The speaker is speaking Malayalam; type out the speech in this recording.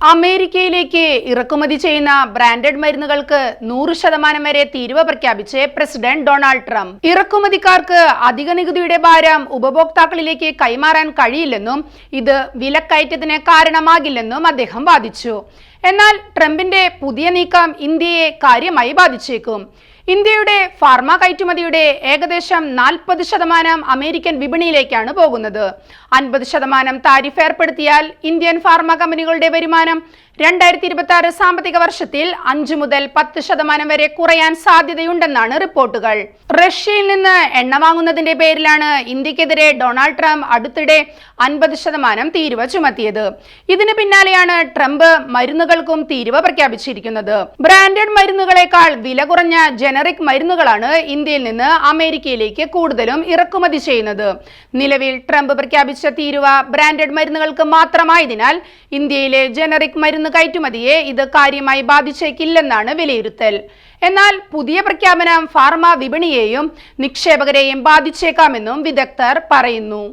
അമേരിക്കയിലേക്ക് ഇറക്കുമതി ചെയ്യുന്ന ബ്രാൻഡഡ് മരുന്നുകൾക്ക് 100% വരെ തീരുവ പ്രഖ്യാപിച്ച് പ്രസിഡന്റ് ഡൊണാൾഡ് ട്രംപ്. ഇറക്കുമതിക്കാർക്ക് അധിക നികുതിയുടെ ഭാരം ഉപഭോക്താക്കളിലേക്ക് കൈമാറാൻ കഴിയില്ലെന്നും ഇത് വിലക്കയറ്റത്തിന് കാരണമാകില്ലെന്നും അദ്ദേഹം വാദിച്ചു. എന്നാൽ ട്രംപിന്റെ പുതിയ നീക്കം ഇന്ത്യയെ കാര്യമായി ബാധിച്ചേക്കും. ഇന്ത്യയുടെ ഫാർമ കയറ്റുമതിയുടെ ഏകദേശം 40% അമേരിക്കൻ വിപണിയിലേക്കാണ് പോകുന്നത്. 50% താരിഫ് ഏർപ്പെടുത്തിയാൽ ഇന്ത്യൻ ഫാർമ കമ്പനികളുടെ വരുമാനം 2026 സാമ്പത്തിക വർഷത്തിൽ 5 മുതൽ 10% വരെ കുറയാൻ സാധ്യതയുണ്ടെന്നാണ് റിപ്പോർട്ടുകൾ. റഷ്യയിൽ നിന്ന് എണ്ണ വാങ്ങുന്നതിന്റെ പേരിലാണ് ഇന്ത്യക്കെതിരെ ഡൊണാൾഡ് ട്രംപ് അടുത്തിടെ 50% തീരുവ ചുമത്തിയത്. ഇതിന് പിന്നാലെയാണ് ട്രംപ് മരുന്നുകൾക്കും തീരുവ പ്രഖ്യാപിച്ചിരിക്കുന്നത്. ബ്രാൻഡഡ് മരുന്നുകളെക്കാൾ വില കുറഞ്ഞ ജനറിക് മരുന്നുകളാണ് ഇന്ത്യയിൽ നിന്ന് അമേരിക്കയിലേക്ക് കൂടുതലും ഇറക്കുമതി ചെയ്യുന്നത്. നിലവിൽ ട്രംപ് പ്രഖ്യാപിച്ച തീരുവ ബ്രാൻഡഡ് മരുന്നുകൾക്ക് മാത്രമായതിനാൽ ഇന്ത്യയിലെ ജനറിക് മരുന്ന് കയറ്റുമതിയെ ഇത് കാര്യമായി ബാധിച്ചേക്കില്ലെന്നാണ് വിലയിരുത്തൽ. എന്നാൽ പുതിയ പ്രഖ്യാപനം ഫാർമ വിപണിയെയും നിക്ഷേപകരെയും ബാധിച്ചേക്കാമെന്നും വിദഗ്ധർ പറയുന്നു.